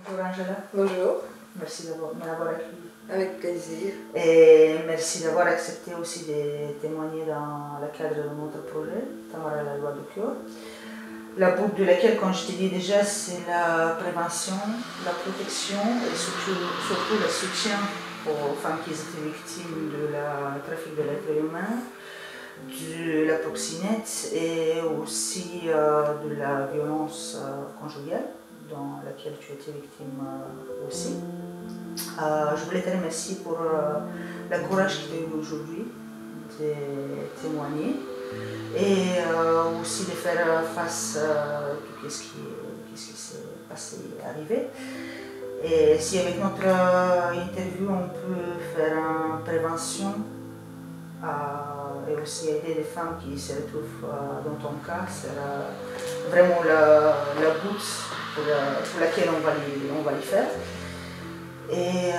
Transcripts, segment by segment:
Bonjour Angela. Bonjour. Merci de m'avoir accueilli. Avec plaisir. Et merci d'avoir accepté aussi de témoigner dans le cadre de notre projet, Tamara la loi du cœur. La boucle de laquelle, comme je t'ai dit déjà, c'est la prévention, la protection et surtout le soutien aux femmes qui étaient victimes du trafic de l'être humain, de la proxénète et aussi de la violence conjugale dans laquelle tu étais victime aussi. Je voulais te remercier pour le courage que tu as eu aujourd'hui de témoigner et aussi de faire face à tout ce qui s'est passé et arrivé. Et si avec notre interview on peut faire une prévention et aussi aider les femmes qui se retrouvent dans ton cas, sera vraiment la goutte pour laquelle on va les faire. Et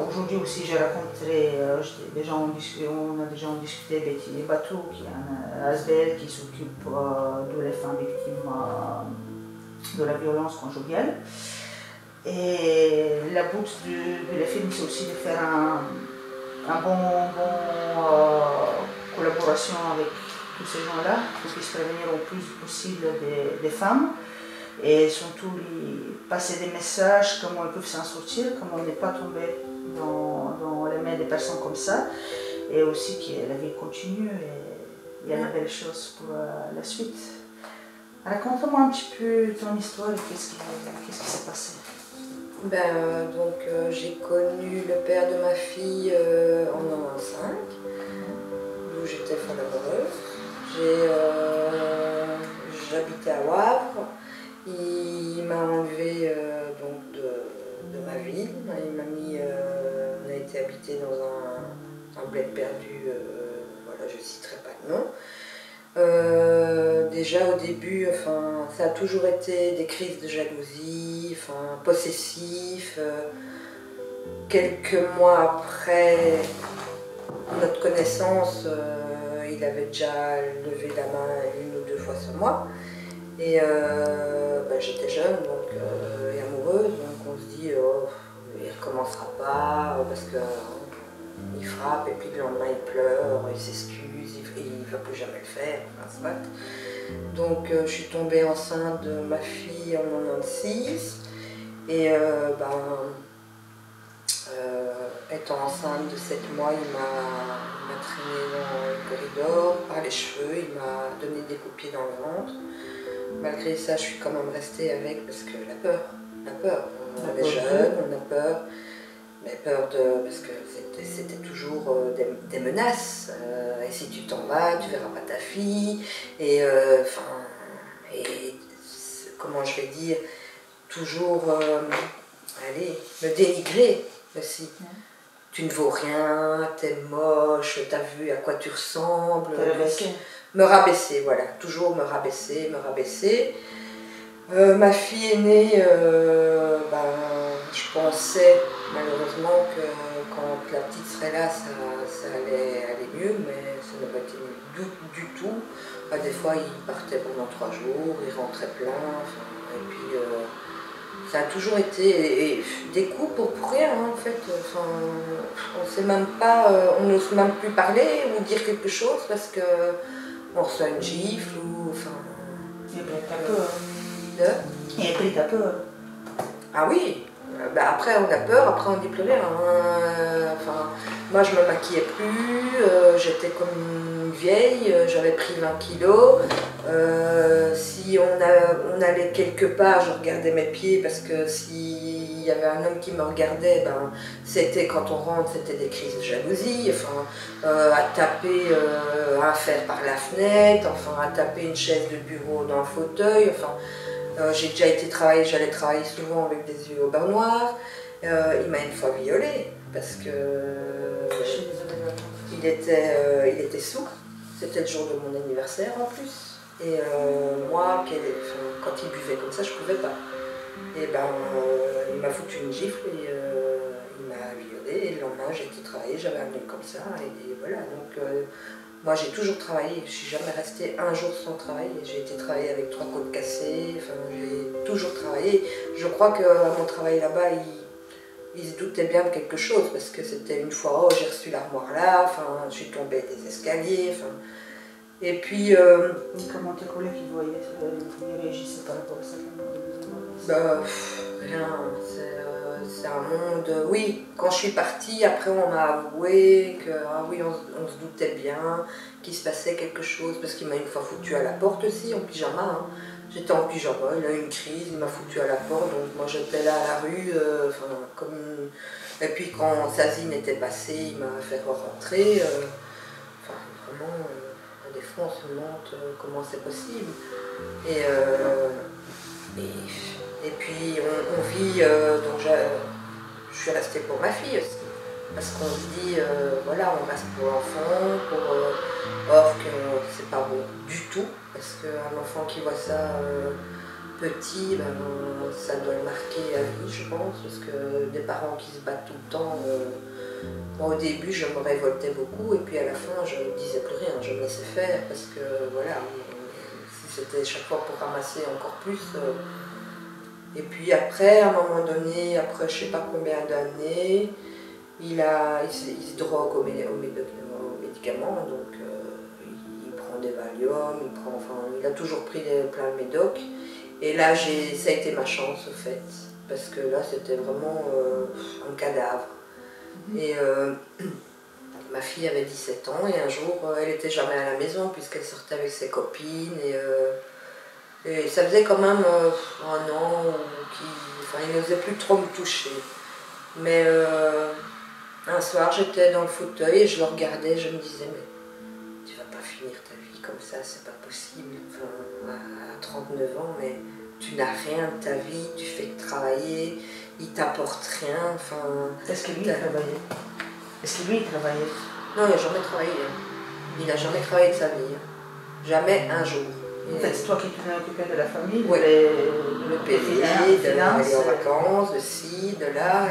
aujourd'hui aussi j'ai rencontré, on a déjà discuté Betty Batou, qui est un ASBL qui s'occupe de les femmes victimes de la violence conjugale. Et la but de la film, c'est aussi de faire un bon collaboration avec tous ces gens-là pour qu'ils se prévenir au plus possible des femmes et surtout passer des messages, comment ils peuvent s'en sortir, comment ne pas tomber dans les mains des personnes comme ça, et aussi que la vie continue et il y a de belles choses pour la suite. Raconte-moi un petit peu ton histoire et qu'est-ce qui s'est passé. J'ai connu le père de ma fille en 1995, où j'étais fort heureuse. J'habitais à Wavre. Il m'a enlevé de ma ville. Il m'a mis, on a été habité dans un bled perdu, voilà, je ne citerai pas le nom. Déjà au début, ça a toujours été des crises de jalousie, possessif. Quelques mois après notre connaissance, il avait déjà levé la main 1 ou 2 fois sur moi. Et j'étais jeune et amoureuse, donc on se dit oh, il ne recommencera pas parce qu'il frappe et puis le lendemain il pleure, il s'excuse, il ne va plus jamais le faire, enfin, donc je suis tombée enceinte de ma fille en 1996 et étant enceinte de 7 mois, il m'a traîné dans le corridor par les cheveux, il m'a donné des coups de pied dans le ventre. Malgré ça, je suis quand même restée avec parce que la peur. On est jeune, on a peur, mais parce que c'était toujours des menaces. Et si tu t'en vas, tu verras pas ta fille. Et comment je vais dire, toujours me dénigrer aussi. Tu ne vaux rien, t'es moche, t'as vu à quoi tu ressembles. Me rabaisser, voilà, toujours me rabaisser. Ma fille est née, je pensais malheureusement que quand la petite serait là, ça allait aller mieux, mais ça n'a pas été mieux du tout. Des fois, il partait pendant 3 jours, il rentrait plein, et puis ça a toujours été des coups pour rien, hein, en fait. On sait même pas, on n'ose même plus parler ou dire quelque chose parce que on reçoit une gifle ou Et après t'as peur. Et après t'as peur. Ah oui, après on a peur, après on dit plus rien. Moi je me maquillais plus, j'étais comme une vieille, j'avais pris 20 kilos. Si on allait quelque part, je regardais mes pieds parce que s'il y avait un homme qui me regardait, c'était quand on rentre, c'était des crises de jalousie, à taper un fer par la fenêtre, à taper une chaise de bureau dans le fauteuil. J'ai déjà été travailler, j'allais travailler souvent avec des yeux au beurre noir. Il m'a une fois violée parce que il était sous. C'était le jour de mon anniversaire en plus. Et moi, quand il buvait comme ça, je ne pouvais pas. Et il m'a foutu une gifle et il m'a violée. Et le lendemain, j'ai été travailler, j'avais un nez comme ça. Et voilà, donc Moi, j'ai toujours travaillé, je ne suis jamais restée un jour sans travailler. J'ai été travailler avec 3 côtes cassées, enfin, j'ai toujours travaillé. Je crois qu'à mon travail là-bas, ils se doutaient bien de quelque chose, parce que c'était une fois, oh, j'ai reçu l'armoire là, enfin, je suis tombée des escaliers, enfin. Et puis... Comment tes collègues ils voyaient, ils réagissaient par rapport à ça? Rien, c'est un monde... Oui, quand je suis partie, après on m'a avoué que, ah oui, on se doutait bien qu'il se passait quelque chose, parce qu'il m'a une fois foutu à la porte aussi, en pyjama. Hein. J'étais en pyjama, il a eu une crise, il m'a foutu à la porte, donc moi j'étais là à la rue, enfin, comme... Et puis quand Sazine était passée, il m'a fait rentrer. Enfin, vraiment, des fois on se demande comment c'est possible. Et puis on vit, donc je suis restée pour ma fille aussi. Parce qu'on se dit, voilà, on reste pour l'enfant, or que c'est pas bon du tout. Parce qu'un enfant qui voit ça petit, ben, ça doit le marquer à vie, je pense. Parce que des parents qui se battent tout le temps, moi au début je me révoltais beaucoup et puis à la fin je ne disais plus rien, je me laissais faire parce que voilà, si c'était chaque fois pour ramasser encore plus. Et puis après, à un moment donné, après je ne sais pas combien d'années, il se drogue aux médicaments, donc il prend des Valium, il a toujours pris plein de médocs. Et là, ça a été ma chance, au fait, parce que là, c'était vraiment un cadavre. Et ma fille avait 17 ans, et un jour, elle n'était jamais à la maison, puisqu'elle sortait avec ses copines, et ça faisait quand même un an qu'il n'osait plus trop me toucher. Mais un soir, j'étais dans le fauteuil et je le regardais, je me disais, mais tu vas pas finir ta vie comme ça, c'est pas possible. Enfin, à 39 ans, mais tu n'as rien de ta vie, tu fais que travailler, il t'apporte rien. Enfin, est-ce que lui travaillait? Est-ce que lui travaillait? Non, il n'a jamais travaillé. Il n'a jamais travaillé de sa vie. Jamais un jour. En fait, c'est toi qui t'occupais de la famille, oui. Le payer, d'aller en vacances, de ci, de là.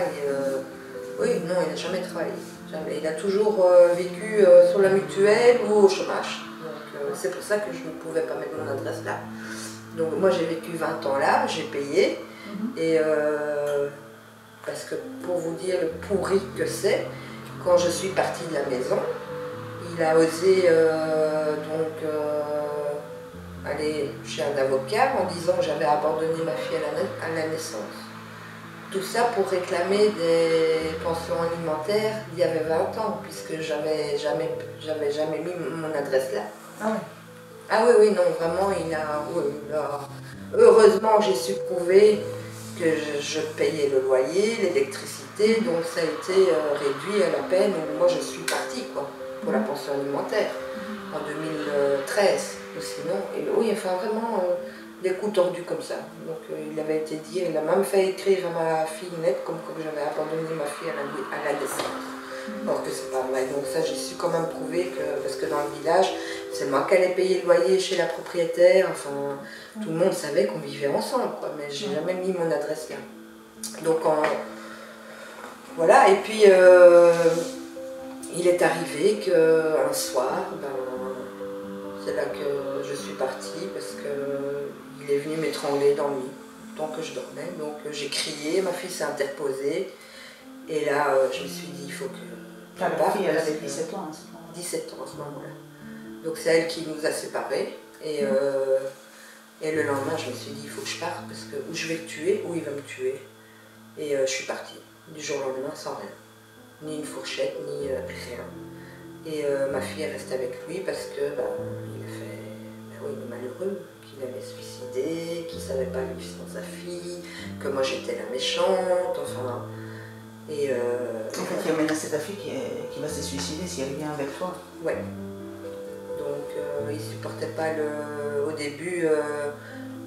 Oui, non, il n'a jamais travaillé. Jamais. Il a toujours vécu sur la mutuelle ou au chômage. Donc c'est pour ça que je ne pouvais pas mettre mon adresse là. Donc moi j'ai vécu 20 ans là, j'ai payé. Et parce que pour vous dire le pourri que c'est, quand je suis partie de la maison, il a osé aller chez un avocat en disant que j'avais abandonné ma fille à la naissance. Tout ça pour réclamer des pensions alimentaires d'il y avait 20 ans, puisque j'avais jamais mis mon adresse là. Ah oui. Ah oui, oui, non, vraiment, il a... Heureusement, j'ai su prouver que je payais le loyer, l'électricité, donc ça a été réduit à la peine où moi je suis partie, quoi, pour la pension alimentaire, en 2013. Sinon, oui, enfin vraiment des coups tordus comme ça. Donc il avait été dit, il a même fait écrire à ma fille nette comme que j'avais abandonné ma fille à la naissance. Or que c'est pas vrai. Donc ça j'ai su quand même prouver que, parce que dans le village, c'est moi qui allais payer le loyer chez la propriétaire, enfin tout le monde savait qu'on vivait ensemble, quoi, mais j'ai jamais mis mon adresse là. Donc voilà, et puis il est arrivé qu'un soir, c'est là que je suis partie parce qu'il est venu m'étrangler dans le lit tant que je dormais. Donc j'ai crié, ma fille s'est interposée et là je me suis dit il faut que... Ta fille elle avait 17 ans à ce moment-là. 17 ans à ce moment-là. Donc c'est elle qui nous a séparés et le lendemain je me suis dit il faut que je parte parce que ou je vais le tuer ou il va me tuer. Et je suis partie du jour au lendemain sans rien. Ni une fourchette, ni rien. Et ma fille est restée avec lui parce que il a fait, oui, il est malheureux, qu'il allait se suicider, qu'il ne savait pas vivre sans sa fille, que moi j'étais la méchante, enfin. Et en fait, il a menacé ta fille qui va se suicider si elle vient avec toi. Ouais. Donc il ne supportait pas au début.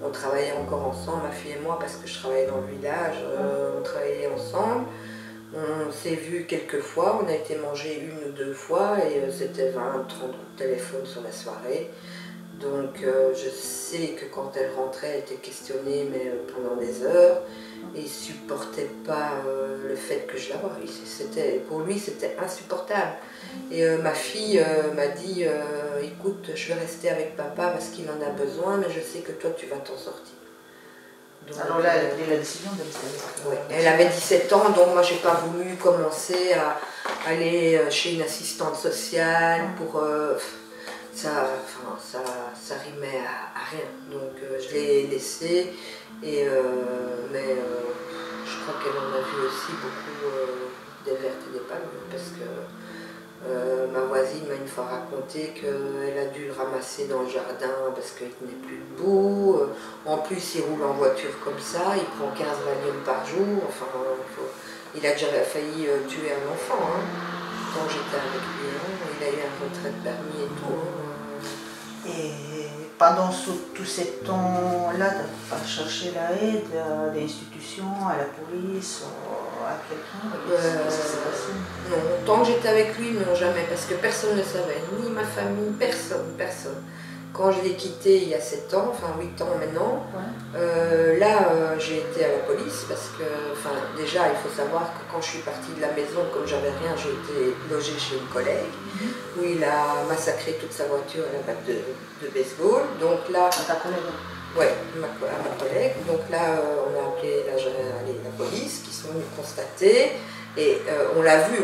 On travaillait encore ensemble, ma fille et moi, parce que je travaillais dans le village, on travaillait ensemble. On s'est vu quelques fois, on a été manger 1 ou 2 fois et c'était 20, 30 coups de téléphone sur la soirée. Donc je sais que quand elle rentrait, elle était questionnée mais pendant des heures. Et il ne supportait pas le fait que je la voie. Pour lui, c'était insupportable. Et ma fille m'a dit écoute, je vais rester avec papa parce qu'il en a besoin, mais je sais que toi, tu vas t'en sortir. Donc, alors là, elle a pris la décision de rester avec ouais. Elle avait 17 ans, donc moi, je n'ai pas voulu commencer à aller chez une assistante sociale pour... ça rimait à rien. Donc je l'ai laissée, et, mais je crois qu'elle en a vu aussi beaucoup des vertes et des pas mûres, parce que ma voisine m'a une fois raconté qu'elle a dû le ramasser dans le jardin parce qu'il ne tenait plus debout. En plus, il roule en voiture comme ça, il prend 15 Valium par jour. Enfin, il a déjà failli tuer un enfant quand j'étais avec lui. Il a eu un retrait de permis et tout. Et pendant tout ce temps-là, tu n'as pas cherché l'aide des institutions, à la police, à quelqu'un? Non, tant que j'étais avec lui, non, jamais, parce que personne ne savait, ni ma famille, personne. Quand je l'ai quitté il y a 7 ans, enfin 8 ans maintenant, là j'ai été à la police parce que, déjà il faut savoir que quand je suis partie de la maison, comme j'avais rien, j'ai été logée chez une collègue où il a massacré toute sa voiture à la batte de baseball. Donc là, à ta collègue? Oui, à ma collègue. Donc là, on a appelé la police qui sont venus constater. Et on l'avait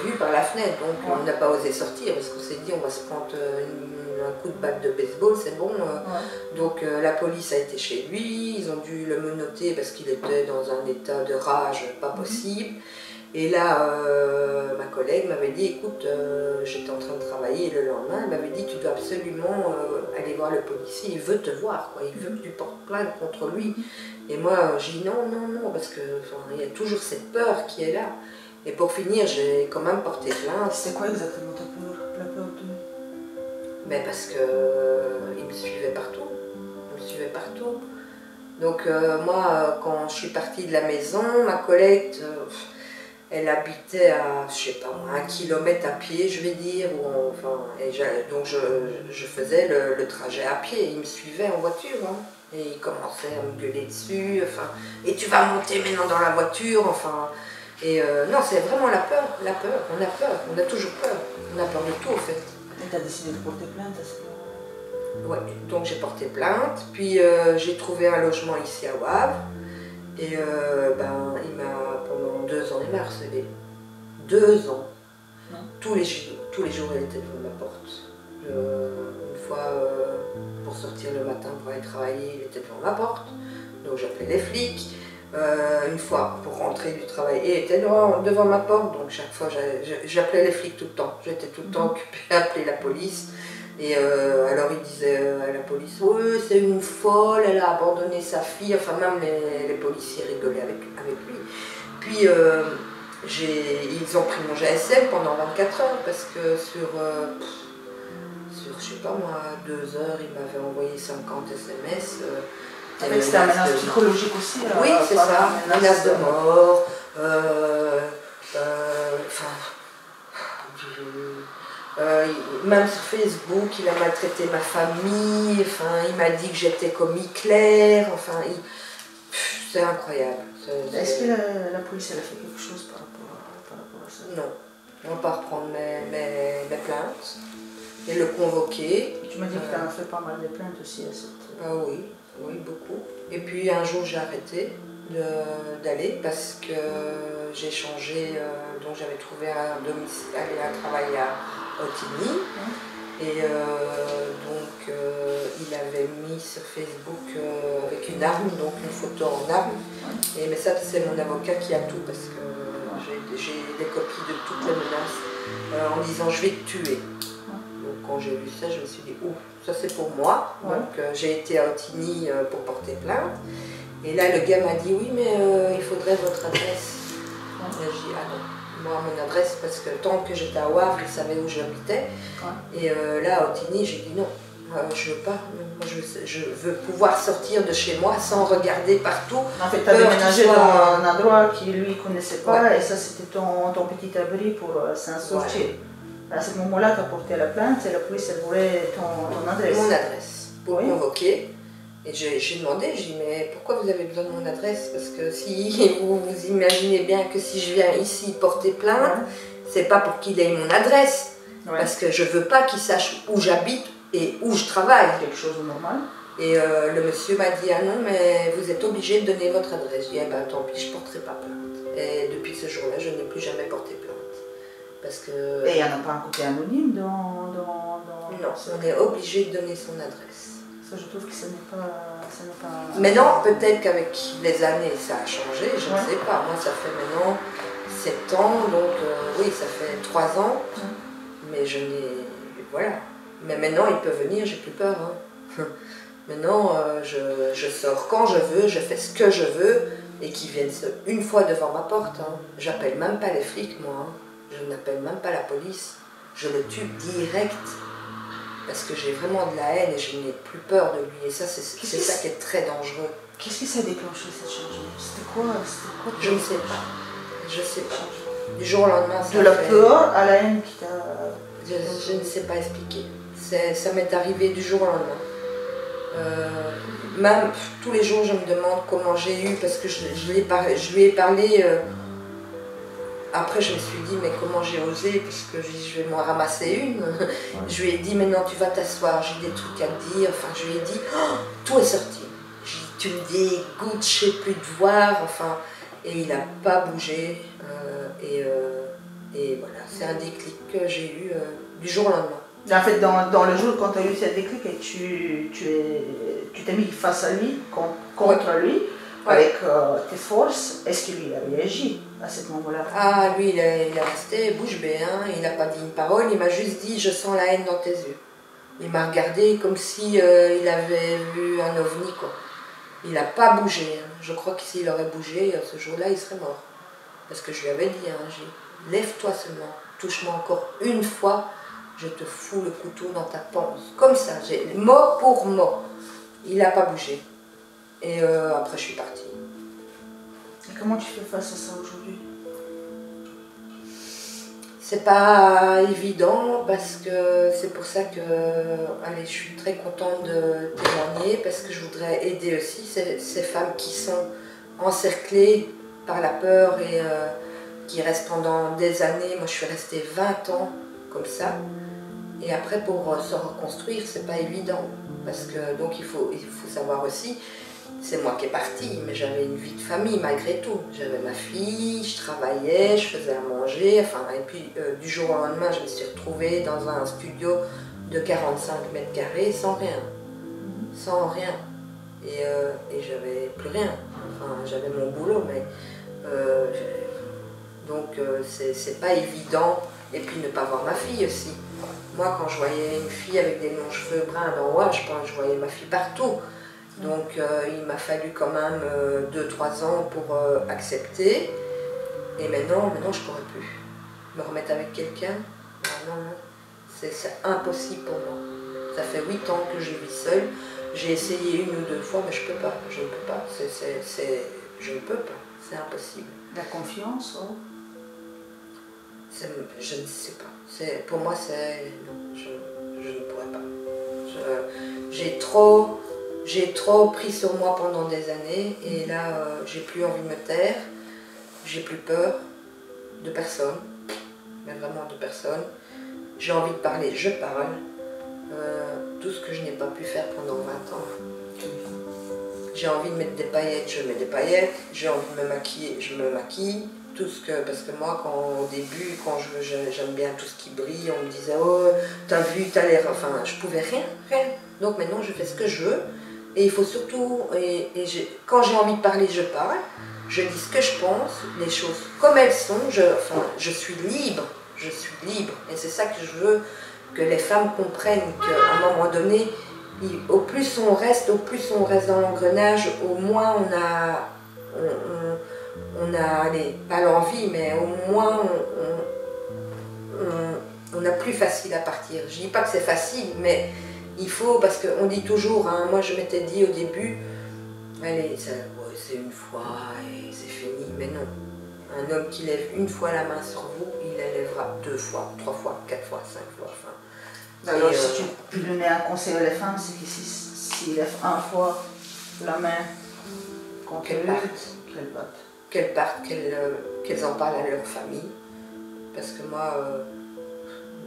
vu par la fenêtre, donc on n'a pas osé sortir parce qu'on s'est dit on va se prendre un coup de batte de baseball, c'est bon. Donc la police a été chez lui, ils ont dû le menotter parce qu'il était dans un état de rage pas possible. Et là, ma collègue m'avait dit, écoute, j'étais en train de travailler, et le lendemain, elle m'avait dit, tu dois absolument aller voir le policier, il veut te voir, quoi. Il veut que tu portes plainte contre lui. Et moi, j'ai dit non, parce que il y a toujours cette peur qui est là. Et pour finir, j'ai quand même porté plainte. C'est quoi exactement ta peur, la peur de... Ben parce qu'il me suivait partout. Donc moi, quand je suis partie de la maison, ma collègue... elle habitait à, je sais pas, 1 kilomètre à pied, je vais dire, donc je faisais le trajet à pied, il me suivait en voiture, et il commençait à me gueuler dessus, et tu vas monter maintenant dans la voiture, non, c'est vraiment la peur, on a toujours peur, on a peur de tout en fait. Et tu as décidé de porter plainte, est-ce que... Ouais, donc j'ai porté plainte, puis j'ai trouvé un logement ici à Wavre, et il m'a, pendant 2 ans, il m'a harcelé. 2 ans. Tous les jours, elle était devant ma porte. Une fois, pour sortir le matin pour aller travailler, il était devant ma porte. Donc j'appelais les flics. Une fois, pour rentrer du travail, il était devant ma porte. Donc chaque fois, j'appelais les flics tout le temps. J'étais tout le temps occupée à appeler la police. Et alors il disait à la police, oui, c'est une folle, elle a abandonné sa fille, même les policiers rigolaient avec lui. Puis ils ont pris mon GSM pendant 24 heures parce que sur je sais pas moi, 2 heures, il m'avait envoyé 50 SMS. Avec c'était un menace psychologique aussi. Oui, c'est ça, menace de mort. Même sur Facebook, il a maltraité ma famille, il m'a dit que j'étais comme Hitler, c'est incroyable. Est-ce que la police elle a fait quelque chose par rapport à ça? Non, on va pas reprendre mes plaintes et le convoquer. Tu m'as dit que tu en as fait pas mal de plaintes aussi à cette... Ah oui, beaucoup. Et puis un jour j'ai arrêté d'aller parce que j'ai changé, donc j'avais trouvé un domicile, un travail à Otigny, et donc il avait mis sur Facebook avec une arme, donc une photo en arme, mais ça c'est mon avocat qui a tout parce que j'ai des copies de toutes les menaces en disant je vais te tuer. Donc quand j'ai vu ça, je me suis dit oh, ça c'est pour moi, donc j'ai été à Otigny pour porter plainte. Et là, le gars m'a dit, oui, mais il faudrait votre adresse. Et j'ai dit, ah non, moi, mon adresse, parce que tant que j'étais à Wavre, il savait où j'habitais. Et là, à Otigny, j'ai dit, non, je veux pas. Moi, je veux pouvoir sortir de chez moi sans regarder partout. En fait, tu as déménagé dans un endroit qu'il lui connaissait pas, et ça, c'était ton petit abri pour s'en sortir. À ce moment-là, tu as porté la plainte, et la police, elle voulait ton adresse. Mon adresse. pour convoquer. Et j'ai demandé, j'ai dit, mais pourquoi vous avez besoin de mon adresse? Parce que si vous imaginez bien que si je viens ici porter plainte, c'est pas pour qu'il ait mon adresse. Parce que je veux pas qu'il sache où j'habite et où je travaille. Quelque chose de normal. Et le monsieur m'a dit, ah non, mais vous êtes obligé de donner votre adresse. J'ai dit, eh ben tant pis, je porterai pas plainte. Et depuis ce jour-là, je n'ai plus jamais porté plainte. Parce que... Et il n'y en a pas un côté anonyme dans... Non, on est obligé de donner son adresse. Ça, je trouve que ce n'est pas... Maintenant, peut-être qu'avec les années, ça a changé, je ne sais pas. Moi, ça fait maintenant 7 ans, donc oui, ça fait 3 ans. Mais je n'ai... Voilà. Mais maintenant, il peut venir, j'ai plus peur. Hein. Maintenant, je sors quand je veux, je fais ce que je veux, et qu'ils viennent une fois devant ma porte. Hein. J'appelle même pas les flics, moi. Hein. Je n'appelle même pas la police. Je le tue direct. Parce que j'ai vraiment de la haine et je n'ai plus peur de lui. Et ça, c'est ça qui est très dangereux. Qu'est-ce qui s'est déclenché cette changement? C'était quoi Je ne sais pas. Je ne sais pas. Du jour au lendemain, ça de la peur à la haine qui t'a... Je ne sais pas expliquer. Ça m'est arrivé du jour au lendemain. Même tous les jours, je me demande comment j'ai eu, parce que je lui ai parlé. Après, je me suis dit, mais comment j'ai osé, parce que je vais m'en ramasser une. Je lui ai dit, maintenant tu vas t'asseoir, j'ai des trucs à te dire. Enfin, je lui ai dit, oh, tout est sorti. J'ai dit, tu me dégoûtes, je ne sais plus te voir. Enfin, et il n'a pas bougé. Et voilà, c'est un déclic que j'ai eu du jour au lendemain. En fait, dans le jour quand tu as eu cette déclic et tu t'es mis face à lui, contre lui, avec tes forces, est-ce qu'il a réagi à ce moment-là? Ah, lui, il est resté bouche bée, hein. Il n'a pas dit une parole, il m'a juste dit « je sens la haine dans tes yeux ». Il m'a regardé comme si il avait vu un ovni, quoi. Il n'a pas bougé, hein. Je crois que s'il aurait bougé, ce jour-là, il serait mort. Parce que je lui avais dit, hein, lève-toi seulement, touche-moi encore une fois, je te fous le couteau dans ta panse. Comme ça, mot pour mot. Il n'a pas bougé. Et après, je suis partie. Et comment tu fais face à ça aujourd'hui? C'est pas évident parce que c'est pour ça que allez, je suis très contente de témoigner parce que je voudrais aider aussi ces femmes qui sont encerclées par la peur et qui restent pendant des années. Moi, je suis restée 20 ans comme ça. Et après, pour se reconstruire, c'est pas évident. Parce que, donc, il faut savoir aussi, c'est moi qui est partie, mais j'avais une vie de famille malgré tout. J'avais ma fille, je travaillais, je faisais à manger. Enfin, et puis, du jour au lendemain, je me suis retrouvée dans un studio de 45 mètres carrés sans rien. Sans rien. Et j'avais plus rien. Enfin, j'avais mon boulot, mais... donc, c'est pas évident. Et puis, ne pas voir ma fille aussi. Moi, quand je voyais une fille avec des longs cheveux bruns d'en haut, je voyais ma fille partout. Donc, il m'a fallu quand même 2-3 ans pour accepter. Et maintenant, je ne pourrais plus. Me remettre avec quelqu'un, non, c'est impossible pour moi. Ça fait 8 ans que je vis seule. J'ai essayé 1 ou 2 fois, mais je ne peux pas. Je ne peux pas. Je ne peux pas. C'est impossible. La confiance, oh. Je ne sais pas. Pour moi, non, je ne pourrais pas. J'ai trop pris sur moi pendant des années et là, j'ai plus envie de me taire. J'ai plus peur de personne, mais vraiment de personne. J'ai envie de parler, je parle. Tout ce que je n'ai pas pu faire pendant 20 ans. J'ai envie de mettre des paillettes, je mets des paillettes. J'ai envie de me maquiller, je me maquille. Parce que moi, au début, quand j'aime bien tout ce qui brille, on me disait « oh, t'as vu, t'as l'air... » Enfin, je pouvais rien. Donc maintenant, je fais ce que je veux. Et il faut surtout... quand j'ai envie de parler, je parle. Je dis ce que je pense, les choses comme elles sont. Je suis libre. Je suis libre. Et c'est ça que je veux que les femmes comprennent qu'à un moment donné, au plus on reste dans l'engrenage, au moins on a allez, pas l'envie, mais au moins on a plus facile à partir. Je dis pas que c'est facile, mais il faut, parce qu'on dit toujours, hein, moi je m'étais dit au début, allez, c'est une fois et c'est fini, mais non. Un homme qui lève une fois la main sur vous, il la lèvera 2 fois, 3 fois, 4 fois, 5 fois. Enfin, alors si tu peux donner un conseil aux femmes, c'est que s'il lève un fois la main contre Qu'elles eux, partent. qu'elles battent. Qu'elles en parlent à leur famille. Parce que moi,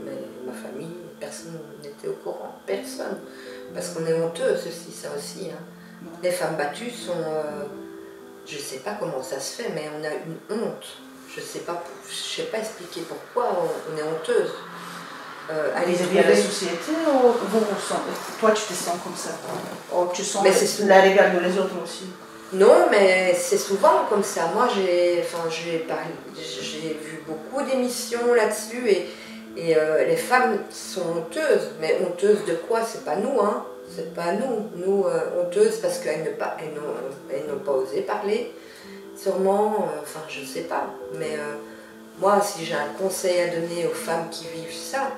ma famille, personne n'était au courant. Personne. Parce qu'on est honteux, ça aussi. Hein. Les femmes battues sont... je ne sais pas comment ça se fait, mais on a une honte. Je ne sais pas expliquer pourquoi on est honteuse. Vis-à-vis de la société, ou toi tu te sens comme ça? Ou tu sens la regard des autres aussi? Non, mais c'est souvent comme ça. Moi, j'ai vu beaucoup d'émissions là-dessus et les femmes sont honteuses. Mais honteuses de quoi? C'est pas nous, hein. C'est pas nous. Nous, honteuses parce qu'elles n'ont pas osé parler. Sûrement, enfin, je sais pas. Mais moi, si j'ai un conseil à donner aux femmes qui vivent ça,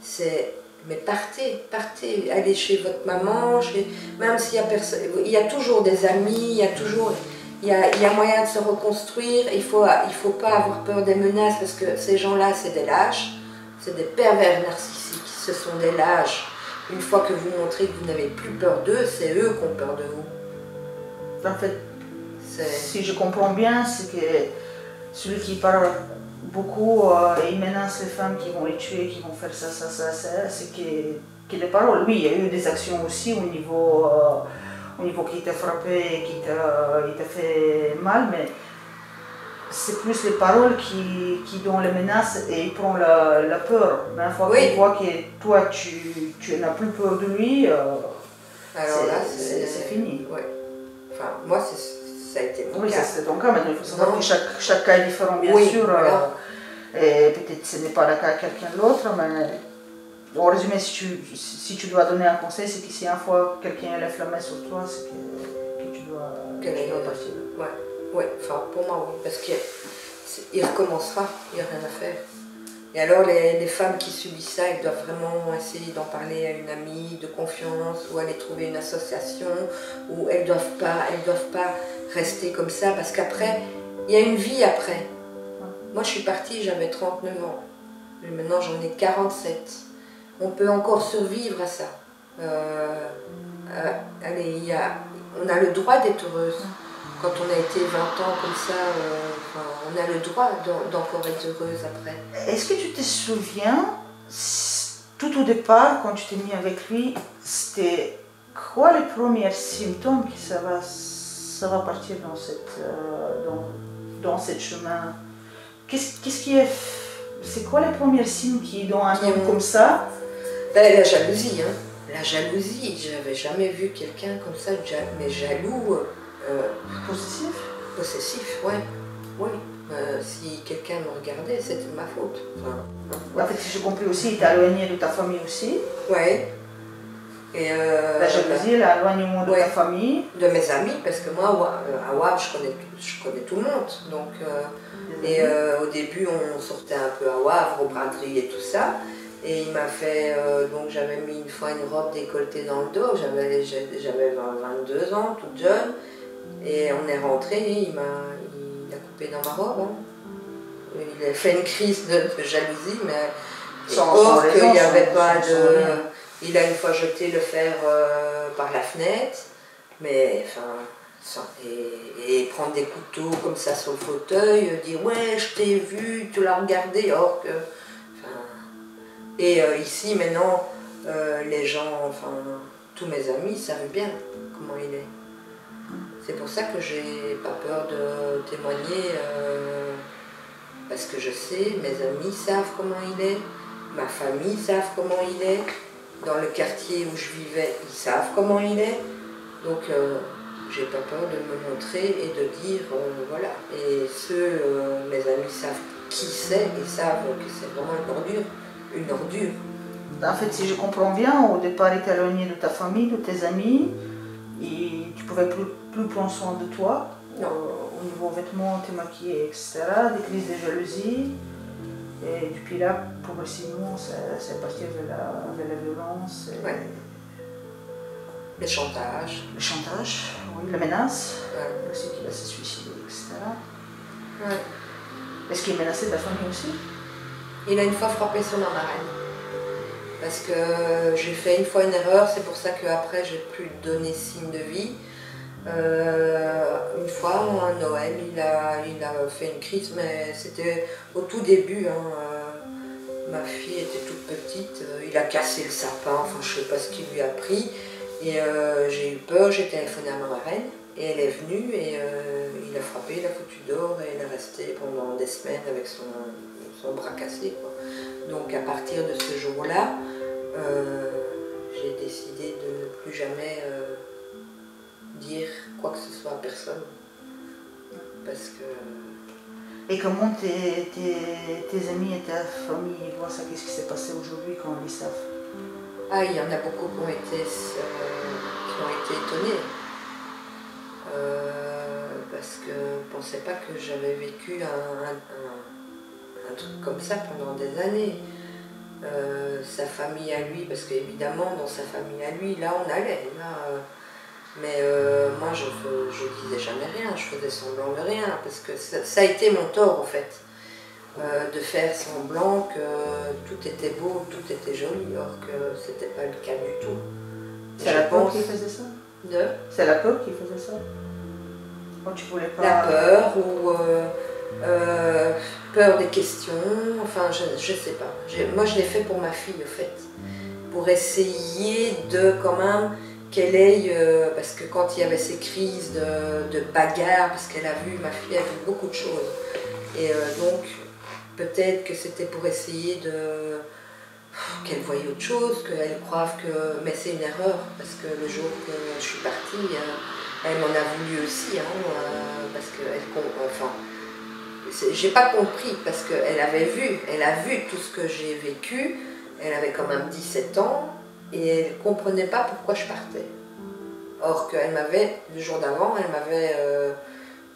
c'est... Mais partez, allez chez votre maman, même s'il y a personne, il y a toujours des amis, il y a moyen de se reconstruire. Il faut pas avoir peur des menaces parce que ces gens-là, c'est des lâches, c'est des pervers narcissiques, ce sont des lâches. Une fois que vous montrez que vous n'avez plus peur d'eux, c'est eux qui ont peur de vous. En fait, si je comprends bien, c'est que celui qui parle beaucoup, il menace les femmes qui vont les tuer, qui vont faire ça, c'est que les paroles, oui, il y a eu des actions aussi au niveau qui t'a frappé, qui t'a fait mal, mais c'est plus les paroles qui donnent les menaces et il prend la peur. Mais une fois qu'il voit que toi, tu n'as plus peur de lui, c'est fini. Ouais. Enfin, moi, ça a été mon cas. Oui, ça c'était ton cas, mais il faut savoir que chaque cas est différent, bien sûr. Voilà. Et peut-être ce n'est pas le cas à quelqu'un d'autre, mais en résumé, si tu dois donner un conseil, c'est que si une fois quelqu'un lève la main sur toi, c'est que tu dois partir. Ouais, enfin pour moi oui, parce qu'il recommencera, il n'y a rien à faire. Et alors les femmes qui subissent ça, elles doivent vraiment essayer d'en parler à une amie de confiance ou aller trouver une association où elles doivent pas rester comme ça parce qu'après, il y a une vie après. Moi je suis partie, j'avais 39 ans, mais maintenant j'en ai 47. On peut encore survivre à ça. Allez, on a le droit d'être heureuse. Quand on a été 20 ans comme ça, on a le droit d'encore être heureuse après. Est-ce que tu te souviens, tout au départ, quand tu t'es mis avec lui, c'était quoi les premiers symptômes que ça va partir dans ce chemin? C'est quoi les premiers signes qui donnent un homme comme ça? Ben, la jalousie, hein. La jalousie, j'avais jamais vu quelqu'un comme ça, mais jaloux. Possessif? Possessif, ouais. Si quelqu'un me regardait, c'était ma faute. En fait, si j'ai compris aussi, il t'a éloigné de ta famille aussi. Ouais. Et la jalousie, l'éloignement de ta famille. De mes amis, parce que moi, à Wavre, je connais tout le monde. Donc, au début, on sortait un peu à Wavre, au braderie et tout ça. Et il m'a fait, donc j'avais mis une fois une robe décolletée dans le dos, j'avais 22 ans, toute jeune. Et on est rentré, il a coupé dans ma robe. Hein. Il a fait une crise de jalousie, mais or qu'il n'y avait pas de... Il a une fois jeté le fer par la fenêtre, mais enfin... Et prendre des couteaux comme ça sur le fauteuil, dire « Ouais, je t'ai vu, tu l'as regardé », or que... Et ici, maintenant, les gens, enfin, tous mes amis savent bien comment il est. C'est pour ça que j'ai pas peur de témoigner, parce que je sais, mes amis savent comment il est, ma famille savent comment il est, dans le quartier où je vivais, ils savent comment il est. Donc, j'ai pas peur de me montrer et de dire, voilà. Et mes amis savent qui c'est et savent que c'est vraiment une ordure. En fait, si je comprends bien, au départ, tu es éloigné de ta famille, de tes amis, et tu ne pouvais plus prendre soin de toi. Au niveau vêtements, t'es maquillée, etc. Des crises de jalousie. Et depuis là, progressivement, c'est parti vers la violence. Ouais. Le chantage. Le chantage, oui, la menace. Ouais. Aussi qu'il va se suicider, etc. Ouais. Est-ce qu'il est menacé de la famille aussi? Il a une fois frappé sur ma marraine. Parce que j'ai fait une fois une erreur, c'est pour ça qu'après j'ai plus donné signe de vie. Une fois, à Noël, il a fait une crise, mais c'était au tout début. Ma fille était toute petite, il a cassé le sapin, enfin je sais pas ce qu'il lui a pris. Et j'ai eu peur, j'ai téléphoné à ma marraine, et elle est venue, et il a frappé, il a foutu dehors, et elle est restée pendant des semaines avec son bras cassé, quoi. Donc à partir de ce jour-là, j'ai décidé de ne plus jamais dire quoi que ce soit à personne. Parce que... Et comment tes amis et ta famille voient ça? Qu'est-ce qui s'est passé aujourd'hui quand ils savent? Ah, il y en a beaucoup qui ont été étonnés. Parce que je ne pensais pas que j'avais vécu un truc comme ça pendant des années. Sa famille à lui, parce qu'évidemment dans sa famille à lui, là on allait. Mais moi je disais jamais rien, je faisais semblant de rien, parce que ça a été mon tort en fait. De faire semblant que tout était beau, tout était joli, alors que c'était pas le cas du tout. C'est la peur qui faisait ça? C'est la peur qui faisait ça? Quand tu voulais pas... La peur ou peur des questions, enfin je sais pas. Moi je l'ai fait pour ma fille en fait, pour essayer de quand même qu'elle ait, parce que quand il y avait ces crises de bagarre, parce qu'elle a vu, ma fille a vu beaucoup de choses, et donc peut-être que c'était pour essayer qu'elle voie autre chose, qu'elle croive que... Mais c'est une erreur, parce que le jour que je suis partie, elle m'en a voulu aussi, parce qu'elle... Enfin, j'ai pas compris, parce qu'elle avait vu, elle a vu tout ce que j'ai vécu, elle avait quand même 17 ans, et elle comprenait pas pourquoi je partais. Or qu'elle m'avait, le jour d'avant, elle m'avait...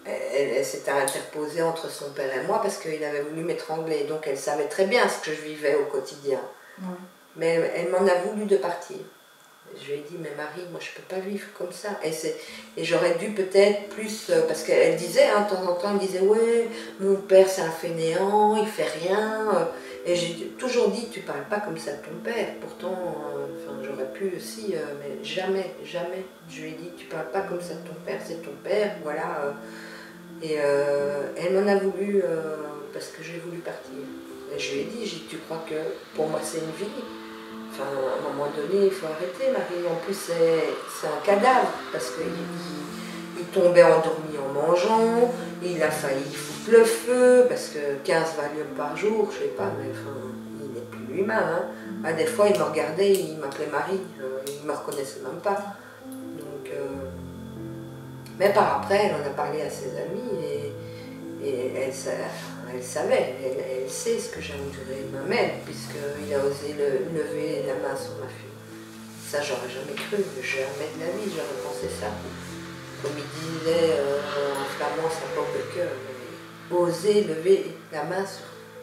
Elle s'était interposée entre son père et moi parce qu'il avait voulu m'étrangler. Donc elle savait très bien ce que je vivais au quotidien. Ouais. Mais elle m'en a voulu de partir. Je lui ai dit, mais Marie, moi je ne peux pas vivre comme ça. Et j'aurais dû peut-être plus... Parce qu'elle disait, de temps en temps, elle disait, ouais, mon père c'est un fainéant, il fait rien. Et j'ai toujours dit, tu parles pas comme ça de ton père. Pourtant, j'aurais pu aussi, mais jamais, jamais. Je lui ai dit, tu parles pas comme ça de ton père, c'est ton père, voilà. Et elle m'en a voulu parce que j'ai voulu partir. Et je lui ai dit, tu crois que pour moi c'est une vie? Enfin, à un moment donné, il faut arrêter, Marie. En plus, c'est un cadavre, parce qu'il tombait endormi en mangeant, il a failli foutre le feu, parce que 15 Valium par jour, je sais pas, mais enfin, il n'est plus lui-même. Des fois, il me regardait, il m'appelait Marie, il ne me reconnaissait même pas. Donc, mais par après, elle en a parlé à ses amis, et elle savait, elle sait ce que j'ai enduré moi-même, puisqu'il a osé lever la main sur ma fille. Ça, j'aurais jamais cru, jamais de la vie, j'aurais pensé ça. Comme il disait en flamand, ça porte le cœur, mais oser lever la main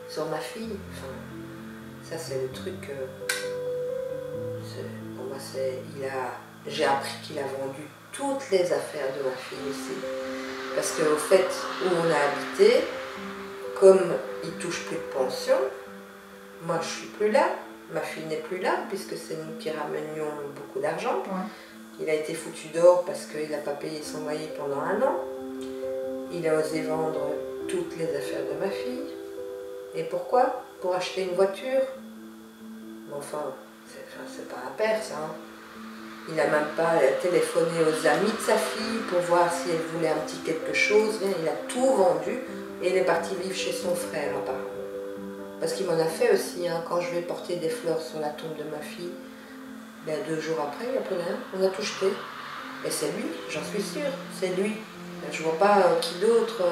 sur ma fille, enfin, ça c'est le truc, pour moi, j'ai appris qu'il a vendu toutes les affaires de ma fille aussi. Parce qu'au fait, où on a habité, comme il ne touche plus de pension, moi je ne suis plus là, ma fille n'est plus là, puisque c'est nous qui ramenions beaucoup d'argent. Ouais. Il a été foutu dehors parce qu'il n'a pas payé son loyer pendant 1 an. Il a osé vendre toutes les affaires de ma fille. Et pourquoi? Pour acheter une voiture. Mais enfin, c'est pas un père ça. Il n'a même pas téléphoné aux amis de sa fille pour voir si elle voulait un petit quelque chose. Il a tout vendu et il est parti vivre chez son frère apparemment. Parce qu'il m'en a fait aussi, quand je vais porter des fleurs sur la tombe de ma fille, 2 jours après, il n'y a plus rien, on a tout jeté. Et c'est lui, j'en suis sûre, c'est lui. Je ne vois pas qui d'autre,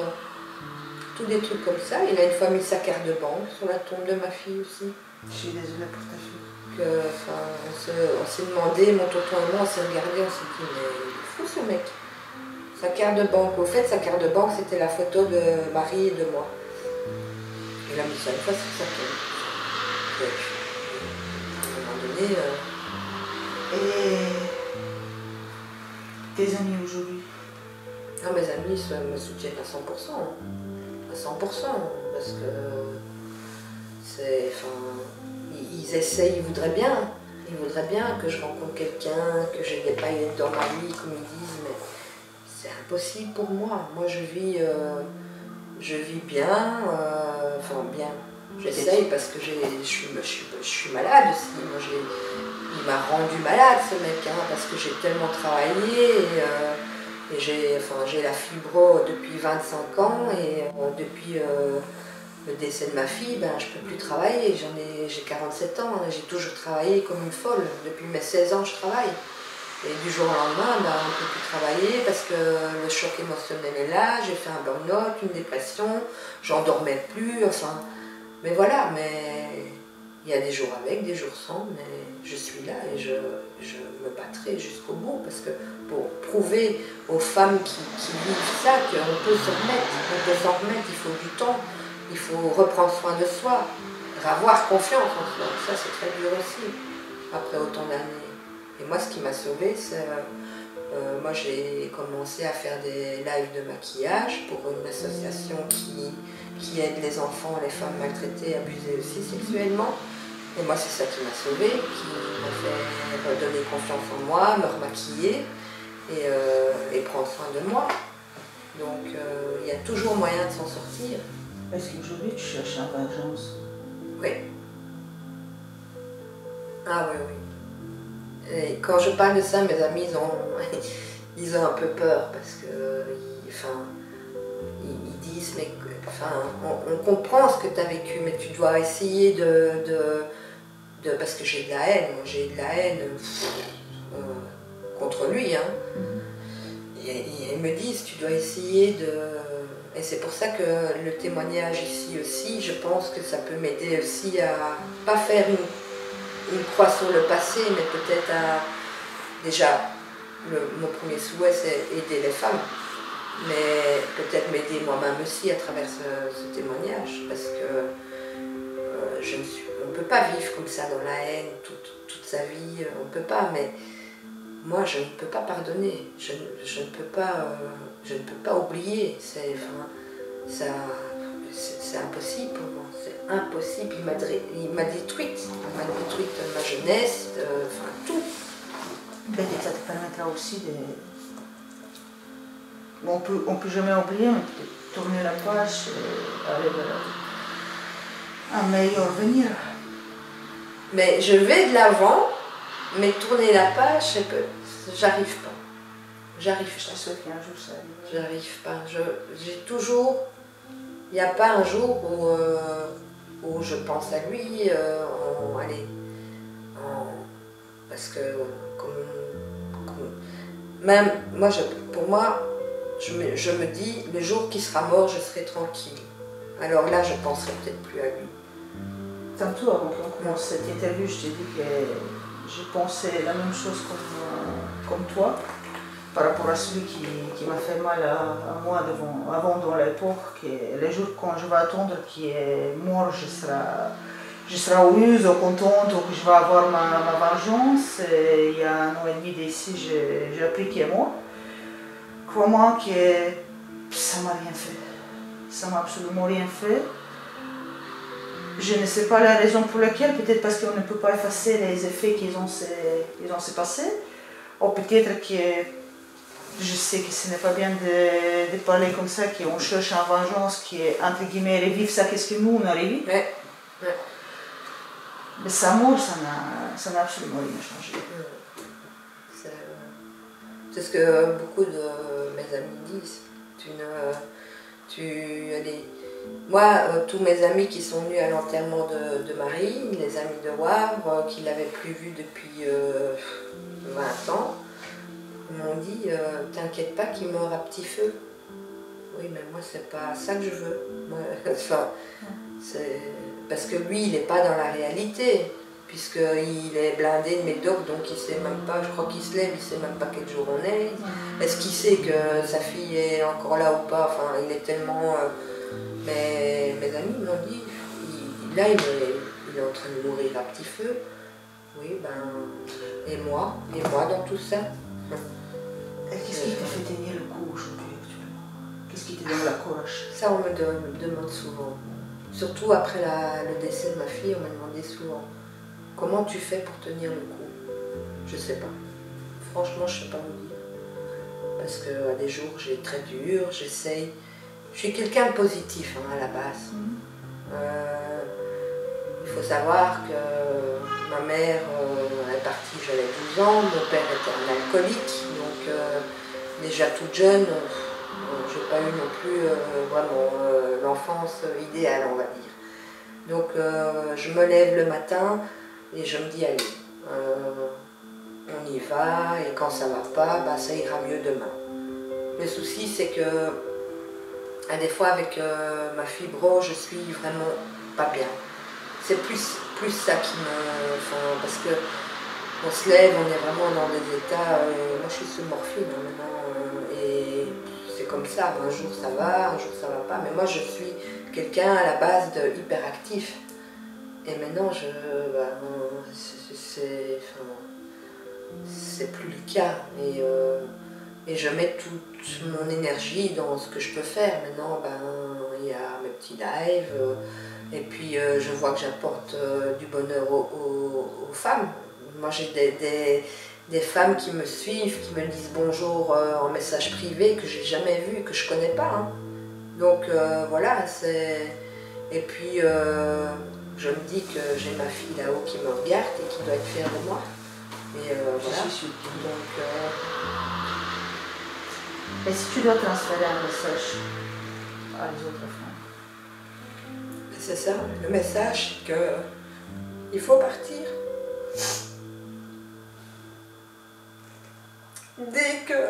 tous des trucs comme ça. Il a une fois mis sa carte de banque sur la tombe de ma fille aussi. Je suis désolée pour ta fille. On s'est demandé, mon tonton et moi, on s'est regardé, on s'est dit, mais il est fou ce mec. Sa carte de banque, au fait, sa carte de banque, c'était la photo de Marie et de moi. Il a mis ça une fois sur sa tombe. À un moment donné... Et tes amis aujourd'hui? Mes amis me soutiennent à 100%. À 100%, parce que c'est... ils essayent, ils voudraient bien. Ils voudraient bien que je rencontre quelqu'un, que je n'ai pas une dans ma vie, comme ils disent, mais c'est impossible pour moi. Moi, je vis bien, enfin bien. J'essaye parce que je suis malade aussi. Moi, il m'a rendu malade, ce mec, hein, parce que j'ai tellement travaillé. Et j'ai la fibro depuis 25 ans et depuis le décès de ma fille, ben, je ne peux plus travailler. J'ai 47 ans, hein, j'ai toujours travaillé comme une folle. Depuis mes 16 ans, je travaille. Et du jour au lendemain, ben, on ne peut plus travailler parce que le choc émotionnel est là. J'ai fait un burn-out, une dépression, j'en dormais plus. Enfin, mais voilà, mais il y a des jours avec, des jours sans, mais je suis là et je me battrai jusqu'au bout parce que pour prouver aux femmes qui vivent ça qu'on peut se remettre, il faut du temps, il faut reprendre soin de soi, avoir confiance en soi. Ça, c'est très dur aussi, après autant d'années. Et moi, ce qui m'a sauvée, c'est... moi, j'ai commencé à faire des lives de maquillage pour une association qui aide les enfants, les femmes maltraitées, abusées aussi sexuellement. Et moi, c'est ça qui m'a sauvée, qui m'a fait redonner confiance en moi, me remaquiller et prendre soin de moi. Donc, il y a toujours moyen de s'en sortir. Est-ce qu'aujourd'hui, tu cherches un vengeance? Oui. Ah oui, oui. Et quand je parle de ça, mes amis, ils ont un peu peur parce que, ils disent, mais on comprend ce que tu as vécu, mais tu dois essayer parce que j'ai de la haine, contre lui, hein. Et ils me disent, tu dois essayer de... Et c'est pour ça que le témoignage ici aussi, je pense que ça peut m'aider aussi à pas faire une croix sur le passé, mais peut-être à... Déjà, mon premier souhait, c'est aider les femmes, mais peut-être m'aider moi-même aussi à travers ce témoignage, parce que on ne peut pas vivre comme ça dans la haine toute sa vie, on ne peut pas, mais moi, je ne peux pas pardonner, je ne peux pas oublier, c'est impossible pour moi, c'est impossible. Il m'a détruite ma jeunesse, tout. Peut-être ça te permettra aussi de... Bon, on peut jamais oublier, mais peut-être tourner la page et aller vers un meilleur venir. Mais je vais de l'avant, mais tourner la page, j'arrive pas. J'arrive pas. Je souhaite qu'un jour ça arrive. J'arrive pas. J'ai toujours... Il n'y a pas un jour où je pense à lui, parce que même moi, pour moi, je me dis, le jour qu'il sera mort, je serai tranquille. Alors là, je ne penserai peut-être plus à lui. Tantôt, avant qu'on commence cette interview, je t'ai dit que j'ai pensé la même chose comme toi, par rapport à celui qui m'a fait mal à moi avant dans l'époque, que les jours quand je vais attendre qu'il est mort, je serai heureuse ou contente, ou que je vais avoir ma vengeance. Et il y a 1 an et demi d'ici, j'ai appris qu'il est mort. Crois-moi que ça m'a rien fait. Ça m'a absolument rien fait. Je ne sais pas la raison pour laquelle, peut-être parce qu'on ne peut pas effacer les effets qu'ils ont se passé, ou peut-être que je sais que ce n'est pas bien de parler comme ça, qu'on cherche une vengeance qui est, entre guillemets, revivre ça, qu'est-ce que nous on a revu. Ouais. Mais sa mort, ça n'a absolument rien changé. C'est ce que beaucoup de mes amis disent. Moi, tous mes amis qui sont venus à l'enterrement de Marie, les amis de Wavre, qui ne l'avaient plus vue depuis 20 ans, m'ont dit t'inquiète pas qu'il meurt à petit feu. Oui, mais moi, c'est pas ça que je veux. Parce que lui, il n'est pas dans la réalité, puisqu'il est blindé de médoc, donc il ne sait même pas, je crois qu'il se lève, il ne sait même pas quel jour on est. Est-ce qu'il sait que sa fille est encore là ou pas? Enfin, il est tellement... Mais mes amis m'ont dit, là, il est en train de mourir à petit feu. Oui, et moi dans tout ça. Et qu'est-ce qui t'a fait tenir le coup aujourd'hui actuellement? Qu'est-ce qui te donne la courage? Ça, on me demande souvent. Surtout après le décès de ma fille, on m'a demandé souvent. Comment tu fais pour tenir le coup? Je sais pas. Franchement, je sais pas vous dire. Parce qu'à des jours, j'ai très dur, j'essaye. Je suis quelqu'un de positif hein, à la base. Il faut savoir que ma mère est partie, j'avais 12 ans, mon père était un alcoolique, donc déjà toute jeune, j'ai pas eu non plus vraiment l'enfance idéale, on va dire. Donc je me lève le matin et je me dis allez, on y va et quand ça va pas, bah, ça ira mieux demain. Le souci c'est que des fois avec ma fibro, je suis vraiment pas bien. C'est plus ça qui me... Enfin, parce que on se lève, on est vraiment dans des états... moi je suis sous morphine hein, maintenant, et c'est comme ça, un jour ça va pas, mais moi je suis quelqu'un à la base de hyperactif. Et maintenant c'est plus le cas. Et je mets toute mon énergie dans ce que je peux faire. Maintenant, il y a mes petits lives, et puis je vois que j'apporte du bonheur aux femmes. Moi, j'ai des femmes qui me suivent, qui me disent bonjour en message privé, que j'ai jamais vu, que je connais pas. Hein. Donc voilà, c'est... Et puis je me dis que j'ai ma fille là-haut qui me regarde et qui doit être fière de moi. Et voilà. Je suis donc, et si tu dois transférer un message à les autres femmes? C'est ça, le message qu'il faut partir. Dès que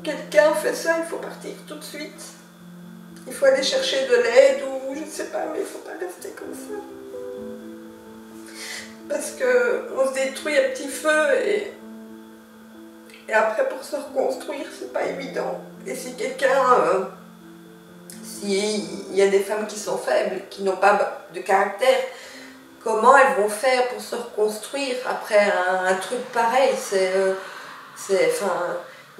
quelqu'un fait ça, il faut partir tout de suite. Il faut aller chercher de l'aide ou je ne sais pas, mais il ne faut pas rester comme ça. Parce qu'on se détruit à petit feu et après pour se reconstruire, c'est pas évident. Et si quelqu'un... S'il y a des femmes qui sont faibles, qui n'ont pas de caractère, comment elles vont faire pour se reconstruire après un truc pareil?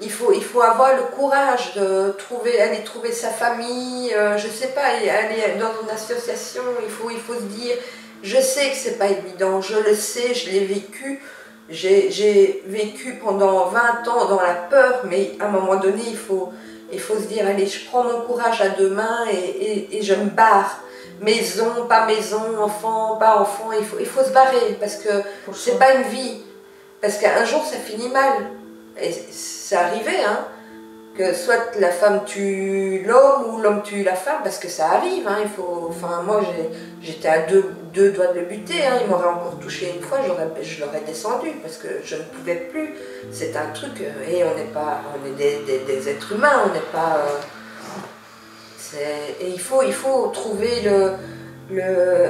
Il faut avoir le courage de aller trouver sa famille, je sais pas, aller dans une association, il faut se dire, je sais que c'est pas évident, je le sais, je l'ai vécu, j'ai vécu pendant 20 ans dans la peur, mais à un moment donné, il faut se dire, allez, je prends mon courage à deux mains et je me barre. Maison, pas maison, enfant, pas enfant, il faut se barrer parce que c'est pas une vie. Parce qu'un jour, ça finit mal. Et c'est arrivé, hein, que soit la femme tue l'homme ou l'homme tue la femme, parce que ça arrive. Hein, moi, j'étais à deux doigts de le buter. Hein, il m'aurait encore touché une fois, je l'aurais descendu parce que je ne pouvais plus. C'est un truc, et on est des êtres humains, on n'est pas... et il faut trouver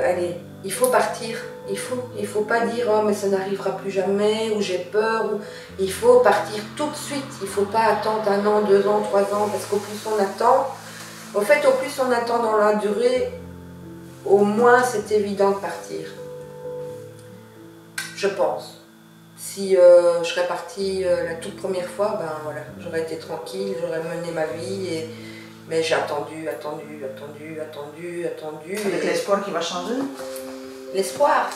allez, il faut partir. Il faut pas dire oh mais ça n'arrivera plus jamais ou j'ai peur. Il faut partir tout de suite. Il faut pas attendre 1 an, 2 ans, 3 ans parce qu'au plus on attend, au plus on attend dans la durée, au moins c'est évident de partir. Je pense. Si je serais partie la toute première fois, voilà, j'aurais été tranquille, j'aurais mené ma vie mais j'ai attendu. Avec l'espoir qu'il va changer? L'espoir.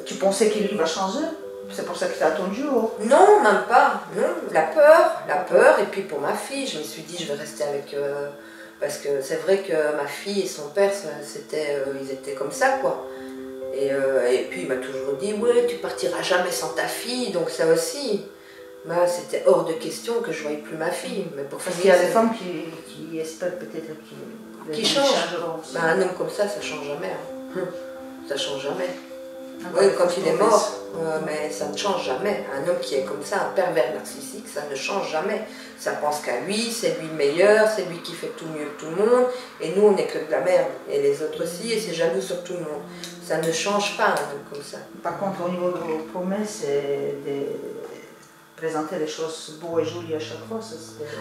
Tu pensais qu'il va changer? C'est pour ça que tu as attendu? Oh. Non, même pas. Non, la peur. Et puis pour ma fille, je me suis dit, je vais rester avec... parce que c'est vrai que ma fille et son père, ils étaient comme ça, quoi. Et puis il m'a toujours dit, ouais, tu partiras jamais sans ta fille, donc ça aussi. C'était hors de question que je ne voyais plus ma fille. Mais pour parce qu'il y a des femmes qui espèrent peut-être qui changent. Un homme comme ça ne change jamais. Hein. Ça ne change jamais. Oui, quand il est mort, mais ça ne change jamais. Un homme qui est comme ça, un pervers narcissique, ça ne change jamais. Ça pense qu'à lui, c'est lui le meilleur, c'est lui qui fait tout mieux que tout le monde, et nous on n'est que de la merde, et les autres aussi, et c'est jaloux sur tout le monde. Ça ne change pas un homme comme ça. Par contre, au niveau de vos promesses, c'est de présenter les choses beaux et jolies à chaque fois.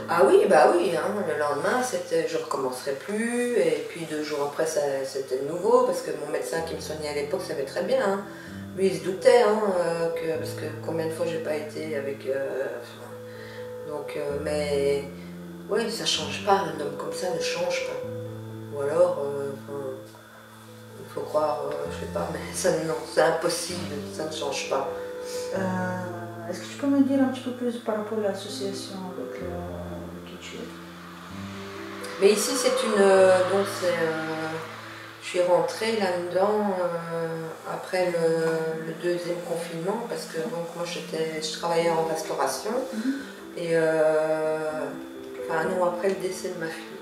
Ah oui, bah oui, hein, le lendemain, je ne recommencerai plus, et puis 2 jours après, c'était nouveau, parce que mon médecin qui me soignait à l'époque savait très bien. Hein. Lui, il se doutait, hein, parce que combien de fois j'ai pas été avec... mais oui, ça change pas, un homme comme ça ne change pas. Ou alors, Il faut croire, je sais pas, mais ça non, c'est impossible, ça ne change pas. Est-ce que tu peux me dire un petit peu plus par rapport à l'association avec qui tu es? Mais ici, c'est une. Donc, je suis rentrée là-dedans après le deuxième confinement parce que donc, moi, je travaillais en restauration. Et enfin, un an après le décès de ma fille,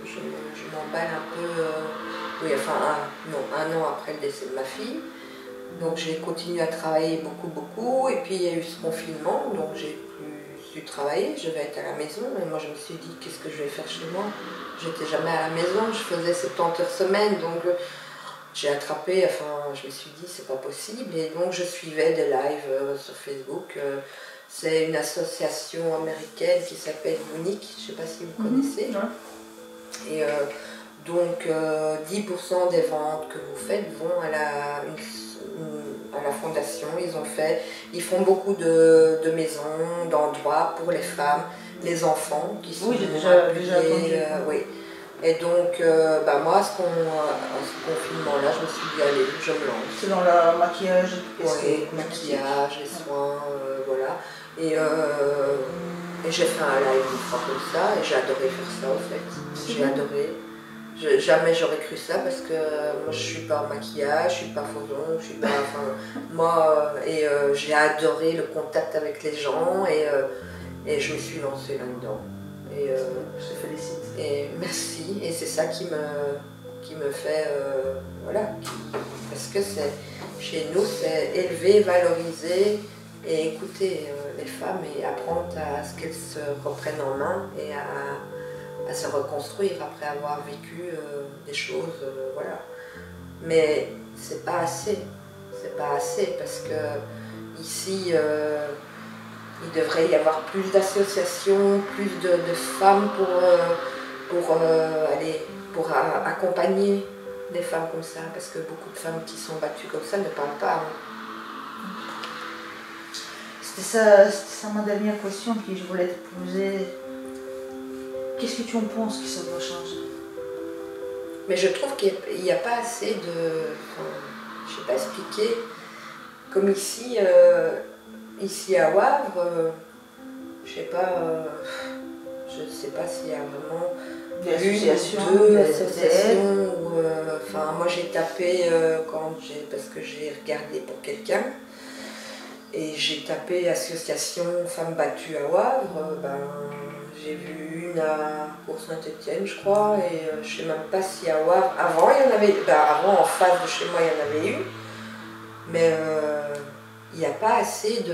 je m'emballe un peu. Oui, enfin, non, un an après le décès de ma fille. Donc j'ai continué à travailler beaucoup. Et puis il y a eu ce confinement, donc j'ai plus su travailler, je vais être à la maison. Et moi je me suis dit, qu'est-ce que je vais faire chez moi? J'étais jamais à la maison, je faisais 70 heures semaine, donc j'ai attrapé, enfin je me suis dit, c'est pas possible. Et donc je suivais des lives sur Facebook. C'est une association américaine qui s'appelle Unique, je ne sais pas si vous connaissez. Et donc 10% des ventes que vous faites vont à la fondation. Ils font beaucoup de maisons, d'endroits pour les femmes, les enfants qui sont déjà oui. Et donc moi à ce confinement-là, je me suis dit allez, je me lance. C'est dans le maquillage, maquillage, les soins, voilà. Et j'ai fait un live une fois comme ça et j'ai adoré faire ça en fait. J'ai adoré. Jamais j'aurais cru ça parce que moi je suis pas en maquillage, je suis pas fauzon, je suis pas. Enfin, moi, j'ai adoré le contact avec les gens et je me suis lancée là-dedans. Et je te félicite. Et merci. Et c'est ça qui me fait. Voilà. Parce que chez nous, c'est élever, valoriser et écouter les femmes et apprendre à ce qu'elles se reprennent en main et à se reconstruire après avoir vécu des choses, voilà. Mais c'est pas assez parce que ici il devrait y avoir plus d'associations, plus de femmes pour accompagner des femmes comme ça, parce que beaucoup de femmes qui sont battues comme ça ne parlent pas. C'était ça ma dernière question que je voulais te poser. Qu'est-ce que tu en penses que ça doit changer? Mais je trouve qu'il n'y a pas assez de... Enfin, je ne sais pas expliquer. Comme ici, ici à Wavre, je sais pas s'il y a vraiment des associations, enfin, moi j'ai tapé parce que j'ai regardé pour quelqu'un. Et j'ai tapé association femmes battues à Wavre, j'ai vu une pour Saint-Étienne je crois, et je ne sais même pas si à Wavre, avant il y en avait, avant en face de chez moi il y en avait eu, mais il n'y a pas assez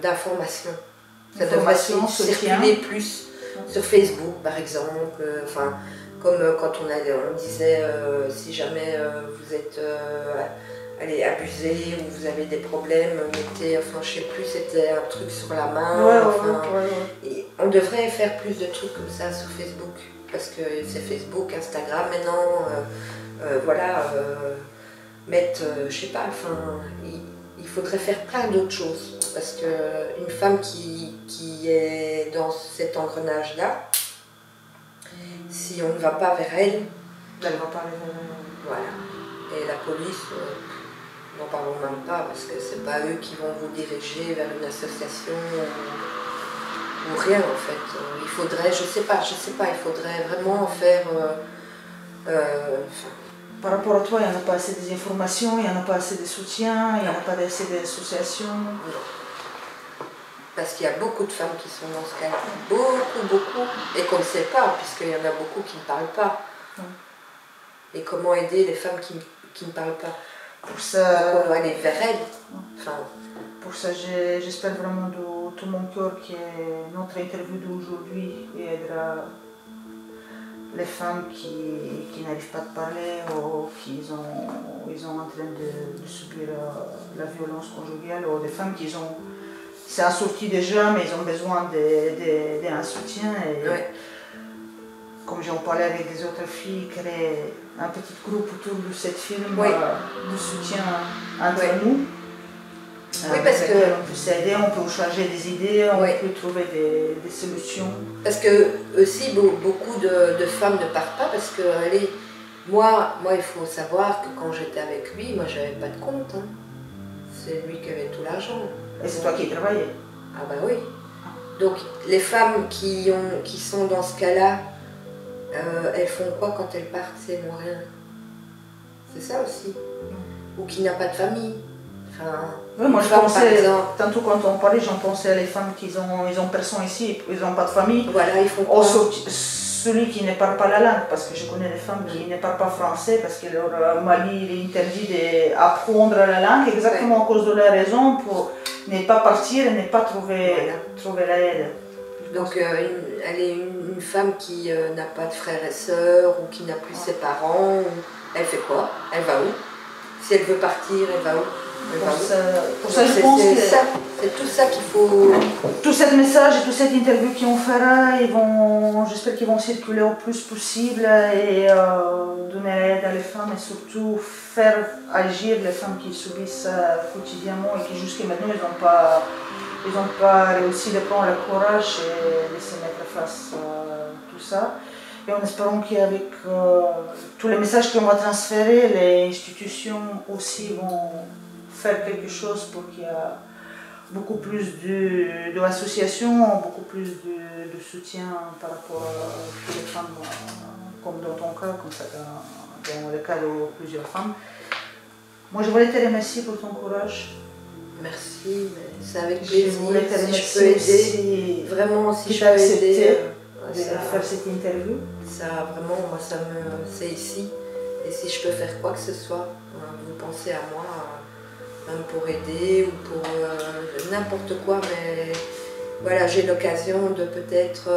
d'informations. Ça devrait circuler plus sur Facebook par exemple, enfin, comme quand on disait si jamais vous êtes abusé ou vous avez des problèmes, mettez, enfin je sais plus, c'était un truc sur la main, et on devrait faire plus de trucs comme ça sur Facebook, parce que c'est Facebook, Instagram maintenant, voilà, mettre, je sais pas, enfin, il faudrait faire plein d'autres choses, parce qu'une femme qui est dans cet engrenage-là, si on ne va pas vers elle, elle va pas vers elle. Voilà, et la police... n'en parlons même pas parce que c'est pas eux qui vont vous diriger vers une association ou rien en fait. Il faudrait, je sais pas, il faudrait vraiment faire... Par rapport à toi, il n'y en a pas assez d'informations, il n'y en a pas assez de soutien, il n'y en a pas assez d'associations. Non. Parce qu'il y a beaucoup de femmes qui sont dans ce cas-là, beaucoup, et qu'on ne sait pas, puisqu'il y en a beaucoup qui ne parlent pas. Et comment aider les femmes qui ne parlent pas? Pour ça, on doit aller vers elles. Enfin, pour ça, j'espère vraiment de tout mon cœur que notre interview d'aujourd'hui aidera les femmes qui n'arrivent pas à parler ou qui sont en train de subir la violence conjugale, ou des femmes qui ont... C'est assorti déjà, mais ils ont besoin d'un soutien. Et, comme j'en parlais avec des autres filles, créer un petit groupe autour de cette film de soutien entre nous. Oui, parce que on peut s'aider, on peut changer des idées, on peut trouver des solutions. Parce que aussi beaucoup de femmes ne partent pas parce que Moi, il faut savoir que quand j'étais avec lui, moi, j'avais pas de compte. Hein. C'est lui qui avait tout l'argent. Et c'est toi qui travaillais? Ah bah oui. Donc, les femmes qui sont dans ce cas-là, elles font quoi quand elles partent? C'est non rien. C'est ça aussi. Ou qui n'a pas de famille. Enfin, oui, moi je pensais, tantôt quand on parlait, j'en pensais à les femmes qui ont personne ici, ils n'ont pas de famille. Voilà, ils font quoi? Celui qui ne parle pas la langue, parce que je connais des femmes qui ne parlent pas français, parce que leur Mali il est interdit d'apprendre la langue, exactement à cause de la raison pour ne pas partir et ne pas trouver la aide. Donc elle est une femme qui n'a pas de frères et sœurs, ou qui n'a plus ses parents, elle fait quoi? Elle va où? Si elle veut partir, elle va où? Pour ça, je pense que c'est tout ça qu'il faut... Tout ce message et toute cette interview qu'on fera, j'espère qu'ils vont circuler au plus possible et donner l'aide à les femmes et surtout faire agir les femmes qui subissent quotidiennement et qui jusqu'à maintenant ils n'ont pas réussi de prendre le courage et de se mettre face à tout ça. Et en espérant qu'avec tous les messages qu'on va transférer, les institutions aussi vont faire quelque chose pour qu'il y ait beaucoup plus d'associations, beaucoup plus de soutien par rapport à toutes les femmes, comme dans ton cas, comme ça dans le cas de plusieurs femmes. Moi, je voulais te remercier pour ton courage. Merci, c'est avec plaisir. Je voulais te remercier aussi, vraiment, si je peux aider de faire cette interview. Ça, vraiment, moi, c'est ici. Et si je peux faire quoi que ce soit, vous pensez à moi, même pour aider ou pour n'importe quoi, mais voilà, j'ai l'occasion de peut-être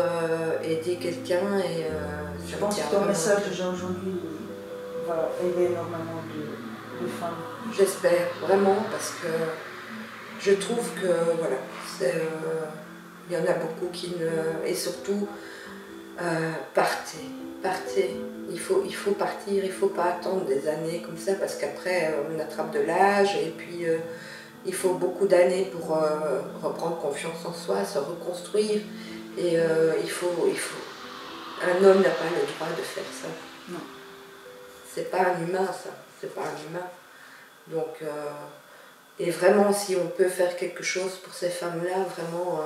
aider quelqu'un et je pense que ton message déjà aujourd'hui va aider énormément de femmes. J'espère vraiment, parce que je trouve que voilà, il y en a beaucoup qui ne... Et surtout, partez. Il faut partir, il ne faut pas attendre des années comme ça, parce qu'après on attrape de l'âge et puis il faut beaucoup d'années pour reprendre confiance en soi, se reconstruire. Et un homme n'a pas le droit de faire ça. Non. C'est pas un humain, ça. C'est pas un humain. Donc, et vraiment, si on peut faire quelque chose pour ces femmes-là, vraiment,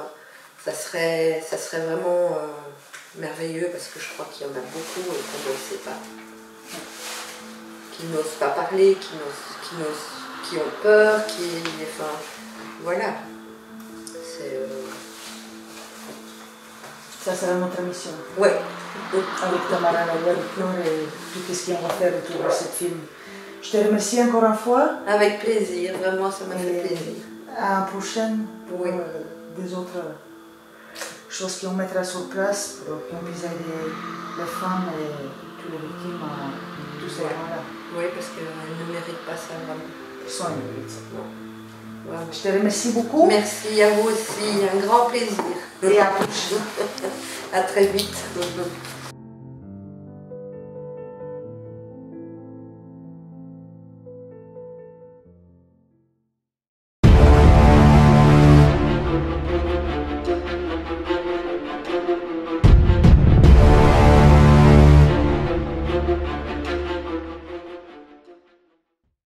ça serait vraiment merveilleux, parce que je crois qu'il y en a beaucoup et qu'on ne le sait pas. Qui n'osent pas parler, qui ont peur, enfin, voilà. Ça sera notre mission. Oui. Avec Tamara Laguerre et tout ce qu'on va faire autour de ce film. Je te remercie encore une fois. Avec plaisir, vraiment, ça m'a fait plaisir. À la prochaine, oui. Des autres choses qu'on mettra sur place pour qu'on puisse aider les femmes et toutes les victimes à tous ces gens-là. Oui, parce qu'elles ne méritent pas ça vraiment. Sans limite. Voilà. Je te remercie beaucoup. Merci à vous aussi, un grand plaisir. Et à la prochaine. À très vite.